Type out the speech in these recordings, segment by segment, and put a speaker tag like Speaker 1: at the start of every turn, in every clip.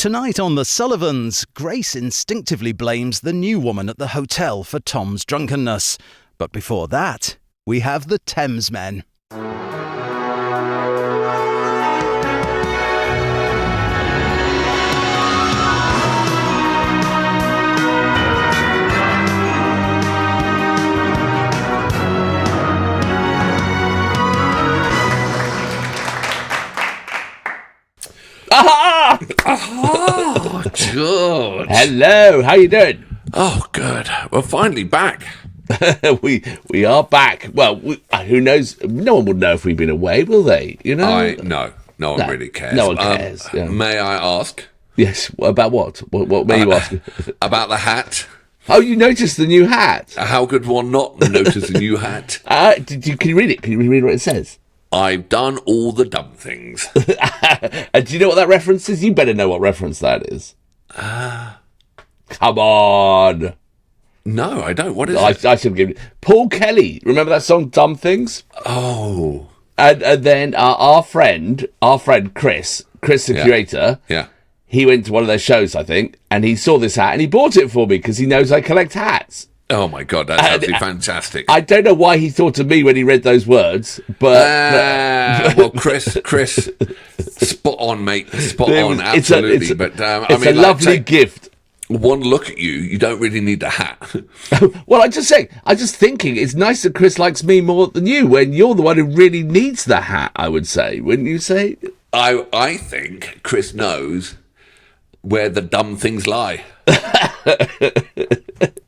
Speaker 1: Tonight on The Sullivans, Grace instinctively blames the new woman at the hotel for Tom's drunkenness. But before that, we have the Thamesmen.
Speaker 2: Aha!
Speaker 3: Oh, George.
Speaker 2: Hello, how you doing?
Speaker 3: Oh, good. We're finally back.
Speaker 2: we are back. Well, who knows? No one will know if we've been away, will they? You know?
Speaker 3: No one really cares.
Speaker 2: No one cares. Yeah.
Speaker 3: May I ask?
Speaker 2: Yes. About what? What may you ask?
Speaker 3: About the hat.
Speaker 2: Oh, you noticed the new hat?
Speaker 3: How could one not notice the new hat?
Speaker 2: Can you read it? Can you read what it says?
Speaker 3: I've done all the dumb things.
Speaker 2: And do you know what that reference is? You better know what reference that is. Come on.
Speaker 3: No, I don't. What is it?
Speaker 2: I should give it. Paul Kelly. Remember that song, Dumb Things?
Speaker 3: Oh.
Speaker 2: And then our friend Chris, the curator.
Speaker 3: Yeah.
Speaker 2: He went to one of their shows, I think, and he saw this hat and he bought it for me because he knows I collect hats.
Speaker 3: Oh my God, that's absolutely fantastic.
Speaker 2: I don't know why he thought of me when he read those words, but
Speaker 3: well, Chris, spot on, mate, spot on, absolutely.
Speaker 2: It's a lovely gift.
Speaker 3: One look at you, you don't really need the hat.
Speaker 2: Well, I'm just thinking, it's nice that Chris likes me more than you when you're the one who really needs the hat. I would say, wouldn't you say?
Speaker 3: I think Chris knows where the dumb things lie.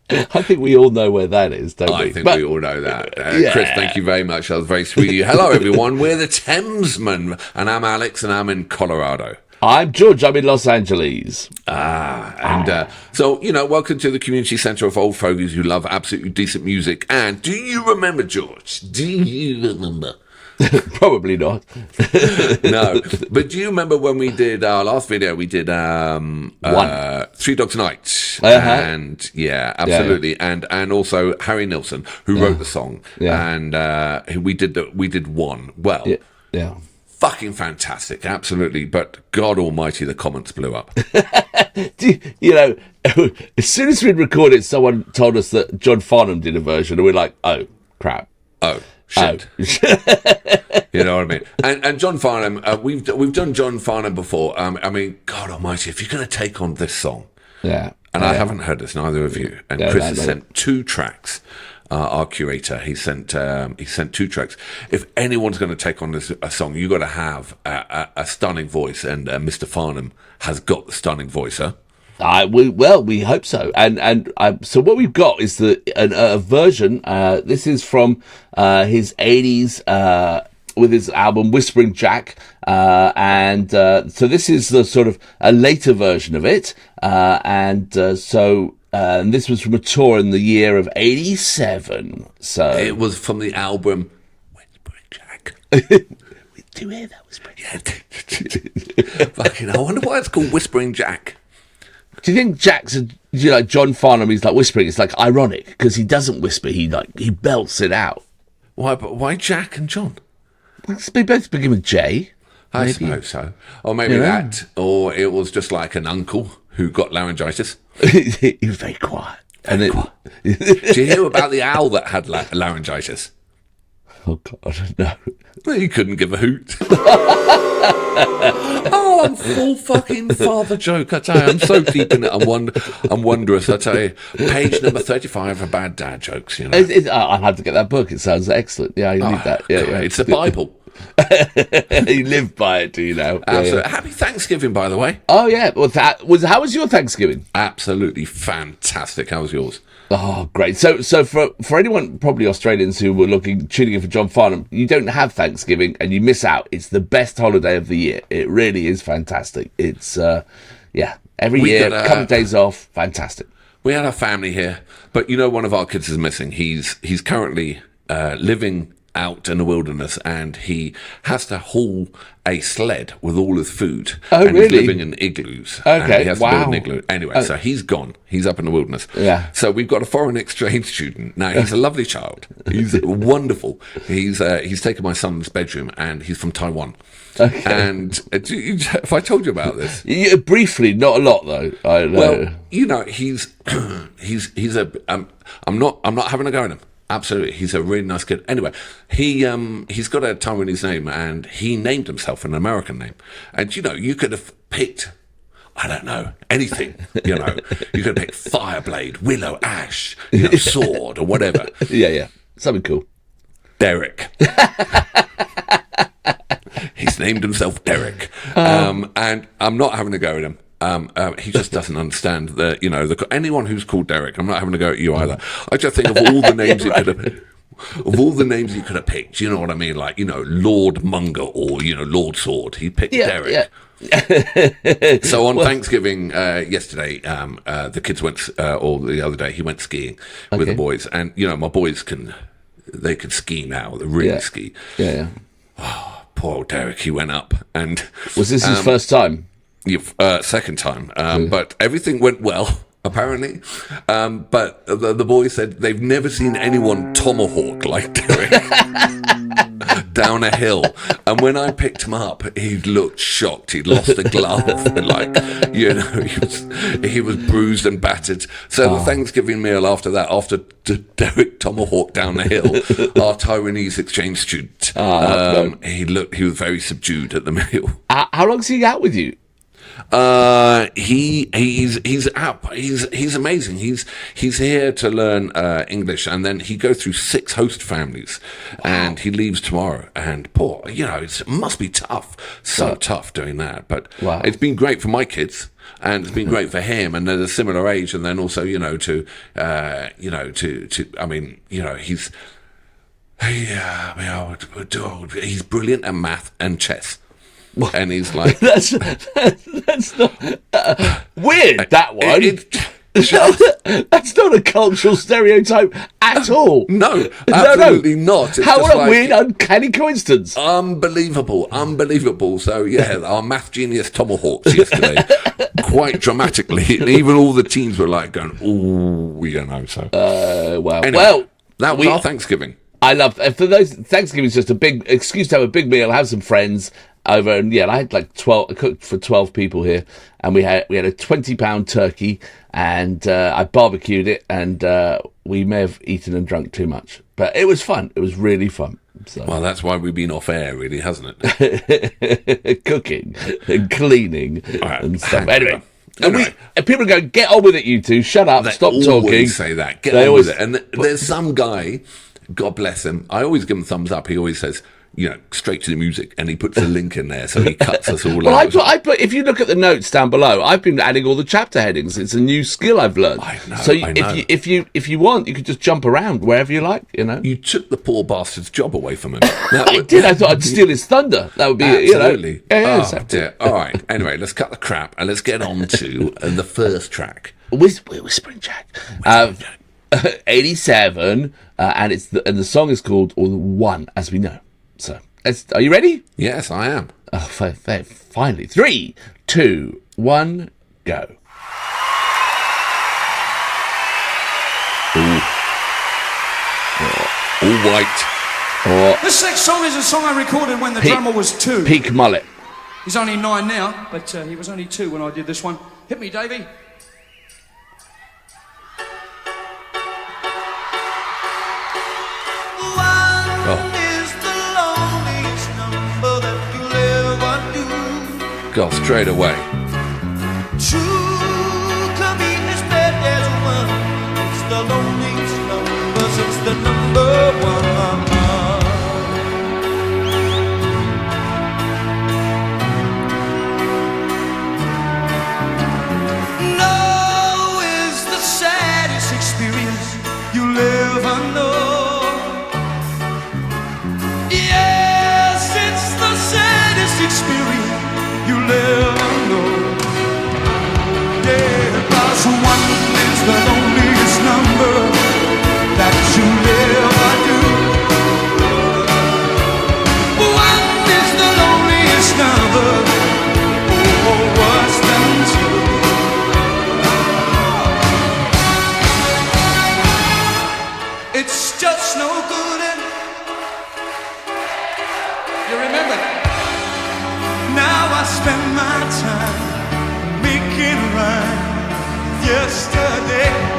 Speaker 2: I think we all know where that is, don't we?
Speaker 3: I think we all know that. Chris, thank you very much. That was very sweet of you. Hello, everyone. We're the Thamesmen, and I'm Alex, and I'm in Colorado.
Speaker 2: I'm George. I'm in Los Angeles.
Speaker 3: So, welcome to the community centre of old fogies who love absolutely decent music. And do you remember, George? Do you remember?
Speaker 2: Probably not.
Speaker 3: No, but do you remember when we did our last video? We did 3 Dogs Night, and yeah, absolutely, and also Harry Nilsson, who wrote the song, and we did one. Well, fucking fantastic, absolutely. But God Almighty, the comments blew up.
Speaker 2: As soon as we'd recorded, someone told us that John Farnham did a version, and we're like, oh crap,
Speaker 3: oh. Shit. You know what I mean? And John Farnham, we've done John Farnham before. I mean, God Almighty, if you're going to take on this song, and I haven't heard this, neither of you. And Chris has sent 2 tracks. Our curator, he sent 2 tracks. If anyone's going to take on this song, you got to have a stunning voice, and Mr. Farnham has got the stunning voice, huh?
Speaker 2: We hope so. And so what we've got is a version. This is from his 80s with his album Whispering Jack, and so this is the sort of a later version of it. And this was from a tour in the year of 87. So
Speaker 3: it was from the album Whispering Jack.
Speaker 2: We do hear that Whispering.
Speaker 3: Yeah. Fucking, I wonder why it's called Whispering Jack.
Speaker 2: Do you think Jack's like John Farnham? He's like whispering. It's like ironic because he doesn't whisper. He belts it out.
Speaker 3: Why Jack and John?
Speaker 2: Well, they both begin with J.
Speaker 3: I suppose so. Or maybe that. Or it was just like an uncle who got laryngitis.
Speaker 2: He was very quiet.
Speaker 3: Did you hear about the owl that had laryngitis?
Speaker 2: Oh God, no.
Speaker 3: Well, he couldn't give a hoot. Oh, I'm full fucking father joke. I tell you, I'm so deep in it. I'm wondrous. I tell you, page number 35 of bad dad jokes. You know,
Speaker 2: I had to get that book. It sounds excellent. Yeah, you need that. Yeah,
Speaker 3: it's the Bible.
Speaker 2: You live by it, do you know?
Speaker 3: Absolutely. Yeah. Happy Thanksgiving, by the way.
Speaker 2: Oh yeah. Well, how was your Thanksgiving?
Speaker 3: Absolutely fantastic. How was yours?
Speaker 2: Oh, great. So for anyone, probably Australians who were tuning in for John Farnham, you don't have Thanksgiving and you miss out. It's the best holiday of the year. It really is fantastic. It's, every year, a couple of days off. Fantastic.
Speaker 3: We had our family here, but one of our kids is missing. He's currently living out in the wilderness, and he has to haul a sled with all his food.
Speaker 2: Oh,
Speaker 3: and
Speaker 2: really?
Speaker 3: He's living in igloos.
Speaker 2: Okay,
Speaker 3: and he has to build an
Speaker 2: wow.
Speaker 3: igloo. Anyway, so he's gone. He's up in the wilderness.
Speaker 2: Yeah.
Speaker 3: So we've got a foreign exchange student. Now, he's a lovely child. He's wonderful. He's taken my son's bedroom, and he's from Taiwan.
Speaker 2: Okay.
Speaker 3: And have I told you about this?
Speaker 2: Yeah, briefly, not a lot though. I know.
Speaker 3: Well, he's I'm not having a go at him. Absolutely, he's a really nice kid. Anyway, he's got a Taiwanese name, and he named himself an American name. And you could have picked, I don't know, anything. You could have picked Fireblade, Willow, Ash, Sword, or whatever.
Speaker 2: Yeah, something cool.
Speaker 3: Derek. He's named himself Derek, and I'm not having a go at him. He just doesn't understand that anyone who's called Derek. I'm not having to go at you either. I just think of all the names you could have. Of all the names you could have picked, you know what I mean? Like, Lord Munger or, Lord Sword. He picked Derek. Yeah. So on Thanksgiving yesterday, the kids went, or the other day, he went skiing with the boys. And, my boys can ski now. They really ski.
Speaker 2: Yeah.
Speaker 3: Oh, poor old Derek. He went up. And
Speaker 2: was this his first time?
Speaker 3: Second time. But everything went well. Apparently, but the boys said they've never seen anyone tomahawk like Derek down a hill. And when I picked him up, he looked shocked. He'd lost a glove, and he was bruised and battered. So the Thanksgiving meal after that, after Derek tomahawk down the hill, our Taiwanese exchange student, he was very subdued at the meal.
Speaker 2: How long's he out with you?
Speaker 3: He's up. He's amazing. He's here to learn English, and then he goes through 6 host families, and he leaves tomorrow. And poor, it must be tough, tough doing that. But it's been great for my kids, and it's been great for him. And they're a similar age, and then also he's he's brilliant at math and chess. And he's like,
Speaker 2: that's not weird. That one. That's not a cultural stereotype at all.
Speaker 3: No, absolutely not. It's
Speaker 2: How a weird, uncanny coincidence.
Speaker 3: Unbelievable. So our math genius tomahawks yesterday, quite dramatically, and even all the teams were like going, "Ooh," So,
Speaker 2: wow.
Speaker 3: Anyway,
Speaker 2: well,
Speaker 3: that was our Thanksgiving.
Speaker 2: I love for those. Thanksgiving is just a big excuse to have a big meal, have some friends over, and I had like 12. I cooked for 12 people here, and we had a £20 turkey, and I barbecued it, and we may have eaten and drunk too much, but it was fun. It was really fun. So.
Speaker 3: Well, that's why we've been off air, really, hasn't it?
Speaker 2: Cooking and cleaning and stuff. Anyway.
Speaker 3: Anyway.
Speaker 2: And people go, get on with it, you two. Shut up. Stop talking.
Speaker 3: They always say that. Get on with it. And there's some guy, God bless him, I always give him thumbs up. He always says, straight to the music, and he puts a link in there, so he cuts us all out.
Speaker 2: I put, if you look at the notes down below, I've been adding all the chapter headings. It's a new skill I've learned.
Speaker 3: I know.
Speaker 2: So if you want, you could just jump around wherever you like.
Speaker 3: You took the poor bastard's job away from him.
Speaker 2: I did. I thought I'd steal his thunder. That would be
Speaker 3: absolutely.
Speaker 2: Dear.
Speaker 3: All right. Anyway, let's cut the crap and let's get on to the first track.
Speaker 2: Whispering Jack. 87, and the song is called One, as we know. So, are you ready?
Speaker 3: Yes, I am.
Speaker 2: Oh, finally. 3, 2, 1, go.
Speaker 3: All white.
Speaker 4: This next song is a song I recorded when the drummer was 2.
Speaker 2: Peak mullet.
Speaker 4: He's only 9 now, but he was only 2 when I did this one. Hit me, Davey.
Speaker 3: God, straight away.
Speaker 4: True to be as bad as one. It's the loneliest number, so it's the number one. No is the saddest experience you'll ever know. Yes, it's the saddest experience you'll ever know. Yeah, 'cause 1 is the loneliest number that you'll ever do. spend my time making rhyme yesterday.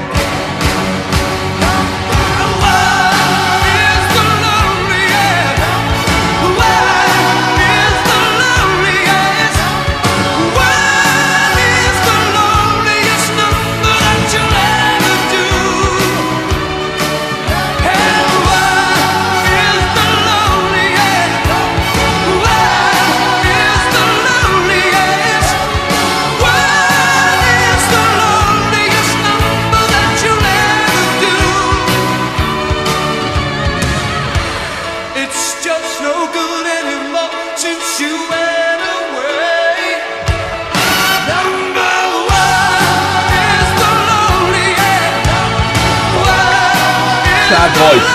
Speaker 2: Sad voice.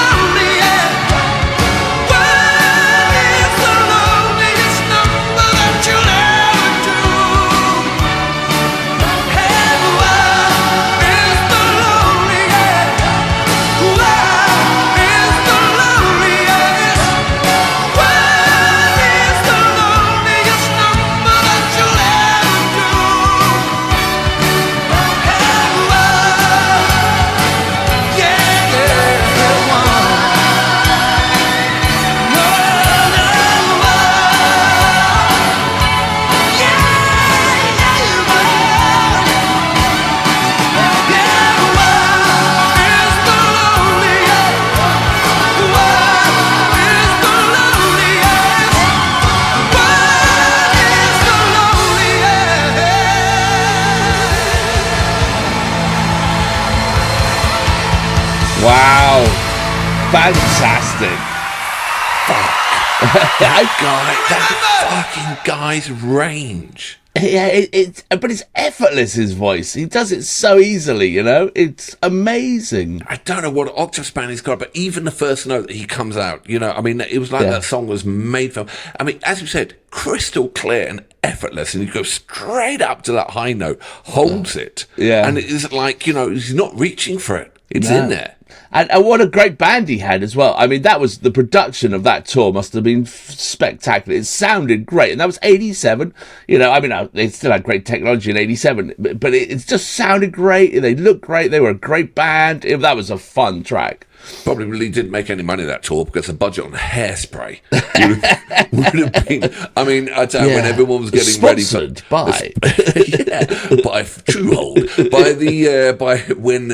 Speaker 2: Wow, fantastic.
Speaker 3: Fuck. That fucking guy's range.
Speaker 2: Yeah, but it's effortless, his voice. He does it so easily, you know? It's amazing.
Speaker 3: I don't know what octave span he's got, but even the first note that he comes out, you know, I mean, it was like that song was made for, I mean, as you said, crystal clear and effortless, and he goes straight up to that high note, holds it.
Speaker 2: Yeah.
Speaker 3: And it's like, you know, he's not reaching for it. It's in there.
Speaker 2: And what a great band he had as well. I mean, that was the production of that tour must have been spectacular. It sounded great. And that was 87. You know, I mean, they still had great technology in 87, but it just sounded great. They looked great. They were a great band. That was a fun track.
Speaker 3: Probably really didn't make any money that tour because the budget on hairspray would have been. I mean, I tell you, when everyone was getting
Speaker 2: sponsored
Speaker 3: ready by Truehold, by when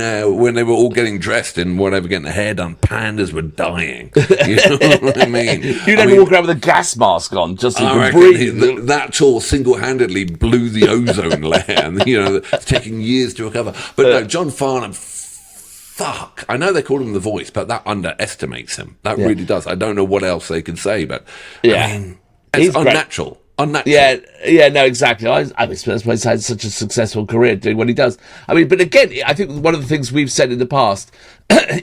Speaker 3: they were all getting dressed and whatever, getting their hair done, pandas were dying. You know what I mean?
Speaker 2: You'd have to walk around with a gas mask on just so you could breathe.
Speaker 3: That tour single-handedly blew the ozone layer, and you know, it's taking years to recover. But no, John Farnham. Fuck. I know they call him the voice, but that underestimates him. That really does. I don't know what else they can say, but I mean, it's unnatural. Great. Unnatural.
Speaker 2: Yeah, no, exactly. I mean, that's why he's had such a successful career doing what he does. I mean, but again, I think one of the things we've said in the past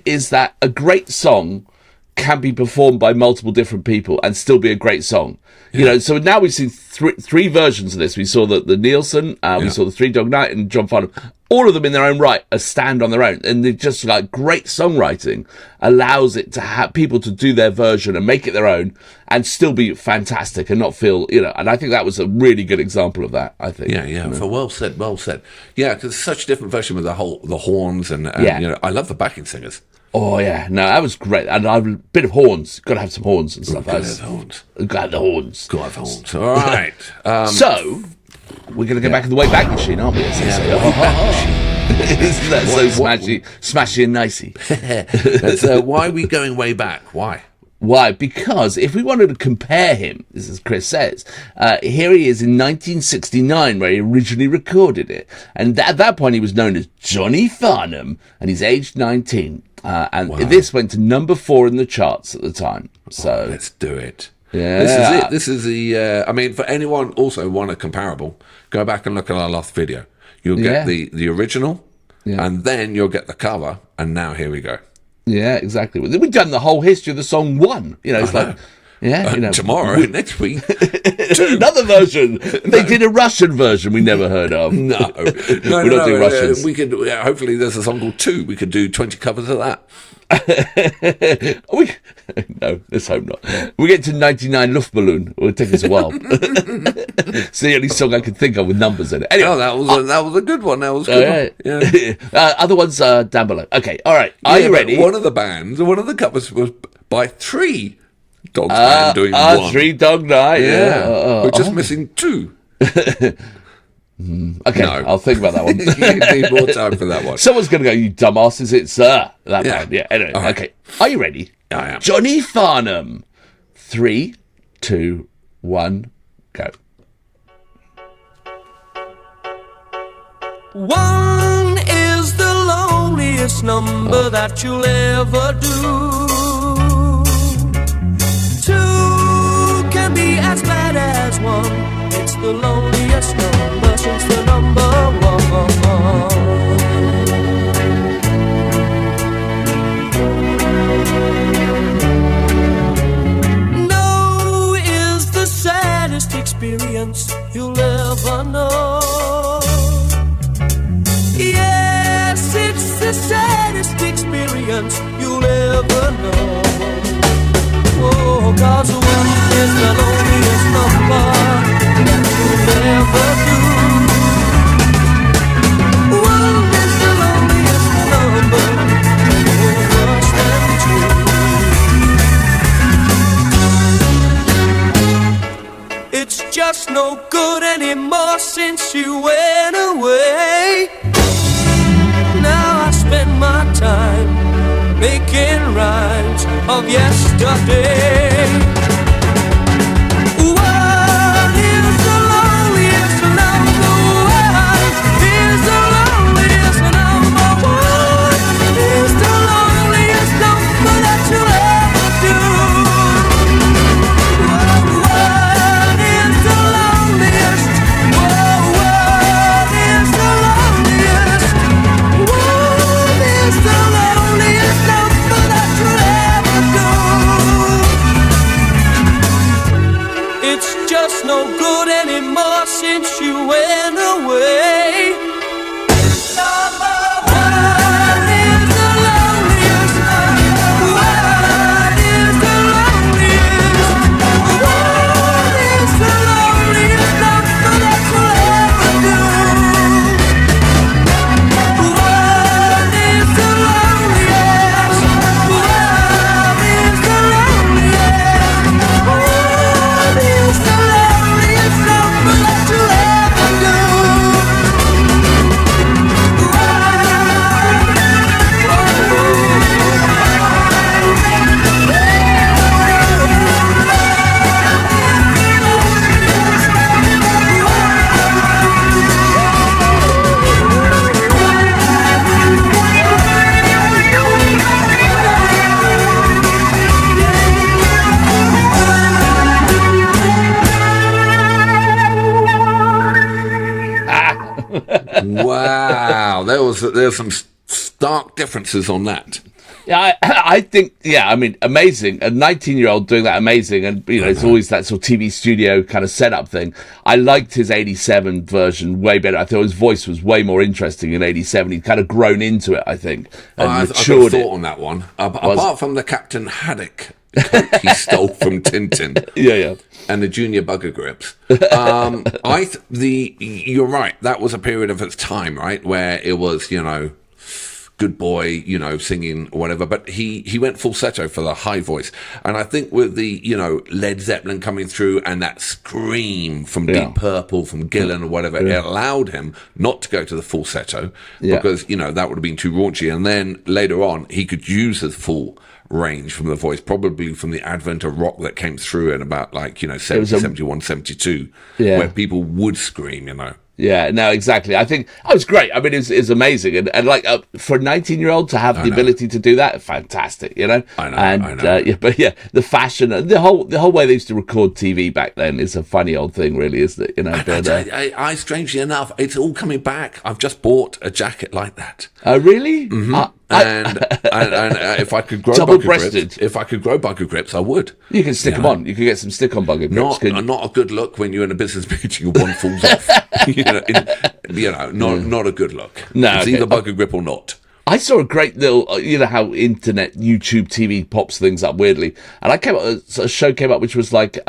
Speaker 2: is that a great song can be performed by multiple different people and still be a great song. You know, so now we've seen three versions of this. We saw the Nielsen, we saw the Three Dog Night, and John Farnham. All of them in their own right stand on their own, and they're just like great songwriting allows it to have people to do their version and make it their own and still be fantastic and not feel, you know, and I think that was a really good example of that, I think.
Speaker 3: Yeah. For well said. Yeah, because it's such a different version with the horns and you know, I love the backing singers.
Speaker 2: Oh yeah, no, that was great, and a bit of horns. Got to have some horns and stuff.
Speaker 3: Got to have horns.
Speaker 2: Got to have the horns.
Speaker 3: Got to have horns. All right.
Speaker 2: So we're going to go back in the Wayback Machine, aren't we? Isn't that so smashy and nicey?
Speaker 3: Why are we going way back? Why?
Speaker 2: Why? Because if we wanted to compare him, this is Chris says, here he is in 1969 where he originally recorded it. And at that point he was known as Johnny Farnham and he's aged 19. And this went to number 4 in the charts at the time. So
Speaker 3: let's do it.
Speaker 2: Yeah.
Speaker 3: This is it. This is the, I mean, for anyone also want a comparable, go back and look at our last video. You'll get the original and then you'll get the cover. And now here we go. Yeah,
Speaker 2: exactly. We've done the whole history of the song 1. You know, it's like, you know,
Speaker 3: tomorrow, next week,
Speaker 2: another version. They did a Russian version we never heard of.
Speaker 3: No,
Speaker 2: we're not doing Russians.
Speaker 3: We could hopefully there's a song called 2. We could do 20 covers of that.
Speaker 2: No, let's hope not. We get to 99 Luftballon. It'll take us a while. It's the only song I can think of with numbers in it. Anyway,
Speaker 3: that was a good one. That was a good one. Yeah.
Speaker 2: Other ones are down below. Okay, all right. Are you ready?
Speaker 3: One of the covers was by 3 Dogs Band doing one.
Speaker 2: 3 Dog Night. Yeah.
Speaker 3: We're just missing 2.
Speaker 2: Okay,
Speaker 3: No.
Speaker 2: I'll think about that one.
Speaker 3: You need more time for that one.
Speaker 2: Someone's going to go, you dumbasses, it's that band. Yeah, anyway,
Speaker 3: right.
Speaker 2: Okay. Are you ready?
Speaker 3: I am.
Speaker 2: Johnny Farnham. 3, 2, 1, go.
Speaker 4: One is the loneliest number that you'll ever do. 2 can be as bad as 1. It's the loneliest number since the number 1. No is the saddest experience you'll ever know. Yes, it's the saddest experience you'll ever know. Oh, 'cause 1 is the loneliest number that you'll ever do. 1 is the loneliest number, worse than 2. It's just no good anymore since you went away. Now I spend my time making rhymes of yesterday. 1 is the loneliest number. 1 is the loneliest number. 1 is the loneliest number that you'll ever do. 1 is the loneliest. 1 is the loneliest. 1 is the loneliest number that you'll ever do. It's just no good anymore since you went away. 1 is the loneliest. 1 is the loneliest. 1 is the loneliest number that you'll ever do. 1 is the loneliest. 1 is the loneliest. 1 is the loneliest number that you'll ever do.
Speaker 3: Wow, there was some stark differences on that.
Speaker 2: Yeah, I think, amazing. A 19-year-old doing that, amazing. And, it's always that sort of TV studio kind of setup thing. I liked his 87 version way better. I thought his voice was way more interesting in 87. He'd kind of grown into it, I think, and
Speaker 3: I've
Speaker 2: matured
Speaker 3: got a thought on that one. Apart from the Captain Haddock coat he stole from Tintin.
Speaker 2: Yeah.
Speaker 3: And the junior bugger grips. You're right. That was a period of its time, right? Where it was, good boy, singing or whatever. But he went falsetto for the high voice. And I think with the, Led Zeppelin coming through and that scream from Deep Purple, from Gillan or whatever, it allowed him not to go to the falsetto because, that would have been too raunchy. And then later on, he could use the full range from the voice, probably from the advent of rock that came through in about 70, 71, 72, where people would scream,
Speaker 2: Yeah, no, exactly. I think it was great. I mean, it's amazing, and like for a 19-year-old to have the ability to do that, fantastic. I know. The fashion, the whole way they used to record TV back then is a funny old thing, really, isn't it?
Speaker 3: I strangely enough, it's all coming back. I've just bought a jacket like that.
Speaker 2: Oh, really?
Speaker 3: Mm-hmm. And if I could grow bugger grips, I would.
Speaker 2: You can stick them on. You can get some stick-on bugger grips.
Speaker 3: Not a good look when you're in a business meeting and one falls off. Not a good look.
Speaker 2: No,
Speaker 3: it's either bugger grip or not.
Speaker 2: I saw a great little, you know how internet, YouTube TV pops things up weirdly. And I came up, a show came up which was like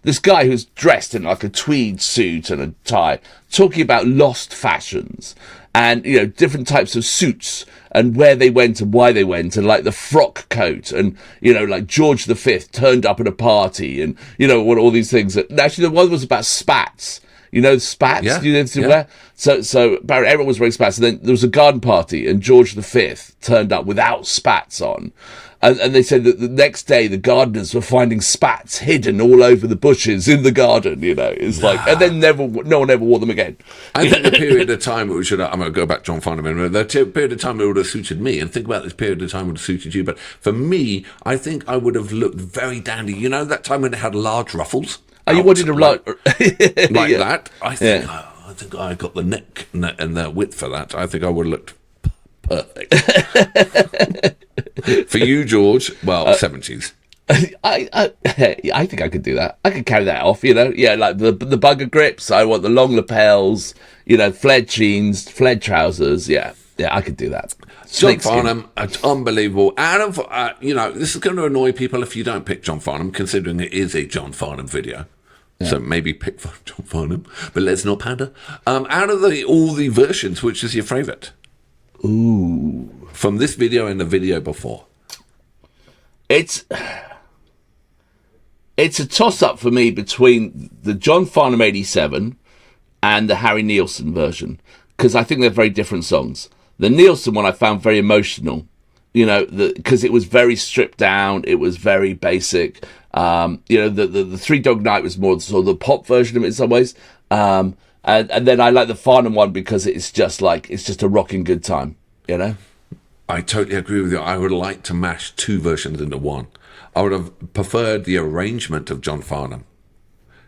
Speaker 2: this guy who's dressed in like a tweed suit and a tie, talking about lost fashions and, you know, different types of suits and where they went and why they went, and like the frock coat, and, you know, like George V turned up at a party, and, you know, what all these things. And actually, the one was about spats. You know, spats?
Speaker 3: Yeah,
Speaker 2: You know, wear? So apparently everyone was wearing spats, and then there was a garden party, and George V turned up without spats on. And they said that the next day the gardeners were finding spats hidden all over the bushes in the garden, you know. It's like, and then no one ever wore them again.
Speaker 3: I think the period of time I'm going to go back to John Farnham in a minute. The period of time it would have suited me, and think about this period of time would have suited you. But for me, I think I would have looked very dandy. You know, that time when it had large ruffles?
Speaker 2: Oh, you wanted to like
Speaker 3: that? I think I got the neck and the width for that. I think I would have looked perfect. For you, George, well, 70s.
Speaker 2: I think I could do that. I could carry that off, you know. Yeah, like the bugger grips. I want the long lapels, you know, flared jeans, flared trousers. Yeah, I could do that.
Speaker 3: John Farnham, unbelievable. Out of, you know, this is going to annoy people if you don't pick John Farnham, considering it is a John Farnham video. Yeah. So maybe pick John Farnham, but let's not pander. Out of all the versions, which is your favourite?
Speaker 2: Ooh.
Speaker 3: From this video and the video before?
Speaker 2: It's a toss-up for me between the John Farnham 87 and the Harry Nilsson version, because I think they're very different songs. The Nilsson one I found very emotional, you know, because it was very stripped down. It was very basic. You know, the Three Dog Night was more sort of the pop version of it in some ways. And then I like the Farnham one because it's just a rocking good time, you know?
Speaker 3: I totally agree with you. I would like to mash two versions into one. I would have preferred the arrangement of John Farnham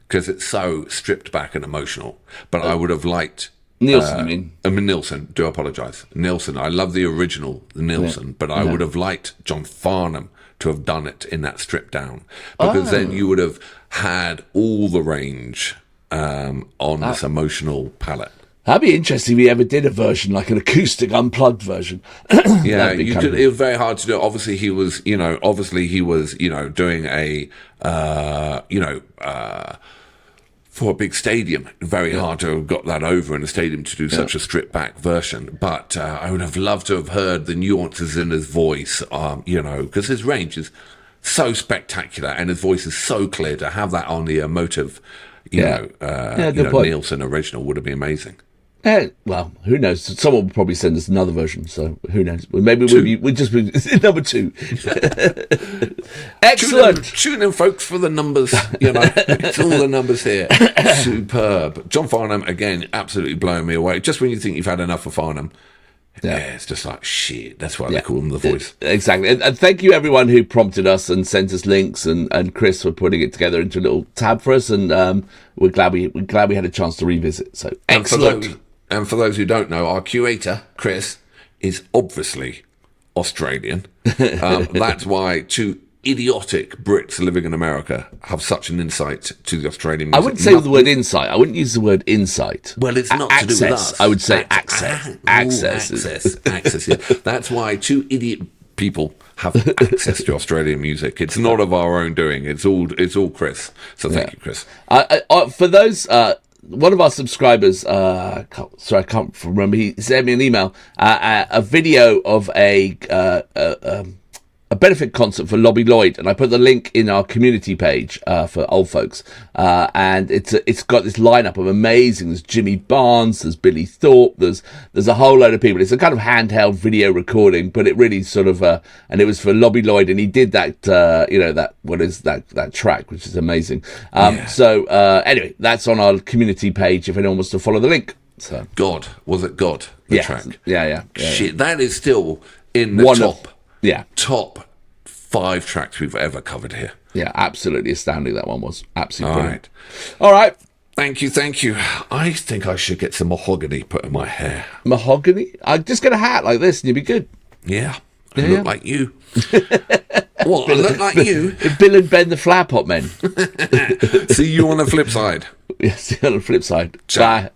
Speaker 3: because it's so stripped back and emotional. But I would have liked...
Speaker 2: Nilsson, you mean?
Speaker 3: I mean, Nilsson, do apologise. Nilsson, I love the original Nilsson, but I would have liked John Farnham to have done it in that stripped down. Because then you would have had all the range on this emotional palette.
Speaker 2: That'd be interesting if we ever did a version, like an acoustic unplugged version.
Speaker 3: Yeah, it was very hard to do. Obviously he was, doing a, for a big stadium, very hard to have got that over in a stadium to do such a stripped back version. But I would have loved to have heard the nuances in his voice, because his range is so spectacular and his voice is so clear. To have that on the emotive, Nilsson original would have been amazing.
Speaker 2: Well, who knows? Someone will probably send us another version, so who knows? Maybe we'll just be number 2. Excellent.
Speaker 3: Tune in, folks, for the numbers. It's all the numbers here. Superb. John Farnham, again, absolutely blowing me away. Just when you think you've had enough of Farnham, it's just like, shit. That's why they call him The Voice.
Speaker 2: Exactly. And thank you, everyone who prompted us and sent us links, and Chris for putting it together into a little tab for us. And we're glad we had a chance to revisit. So excellent.
Speaker 3: And for those who don't know, our curator, Chris, is obviously Australian. That's why two idiotic Brits living in America have such an insight to the Australian music.
Speaker 2: I wouldn't say the word insight. I wouldn't use the word insight.
Speaker 3: Well, it's not access, to do with us.
Speaker 2: I would say access.
Speaker 3: Access. Yeah. That's why two idiot people have access to Australian music. It's not of our own doing. It's all Chris. So thank you, Chris.
Speaker 2: For those... one of our subscribers, I can't remember, he sent me an email, a video of a benefit concert for Lobby Lloyd, and I put the link in our community page for old folks, and it's got this lineup of amazing. There's Jimmy Barnes, there's Billy Thorpe, there's a whole load of people. It's a kind of handheld video recording, but it really sort of and it was for Lobby Lloyd, and he did that that track, which is amazing. So anyway, that's on our community page if anyone wants to follow the link. So
Speaker 3: was it God? The track.
Speaker 2: Yeah.
Speaker 3: Shit, that is still in the top 5 tracks we've ever covered here.
Speaker 2: Yeah, absolutely astounding. That one was absolutely brilliant. All right.
Speaker 3: Thank you. I think I should get some mahogany put in my hair.
Speaker 2: Mahogany? I'd just get a hat like this and you'd be good.
Speaker 3: Yeah. I look like you. What? I look like you?
Speaker 2: Bill and Ben, the Flower Pot Men.
Speaker 3: See you on the flip side.
Speaker 2: Yeah, see you on the flip side.
Speaker 3: Ciao.
Speaker 2: Bye.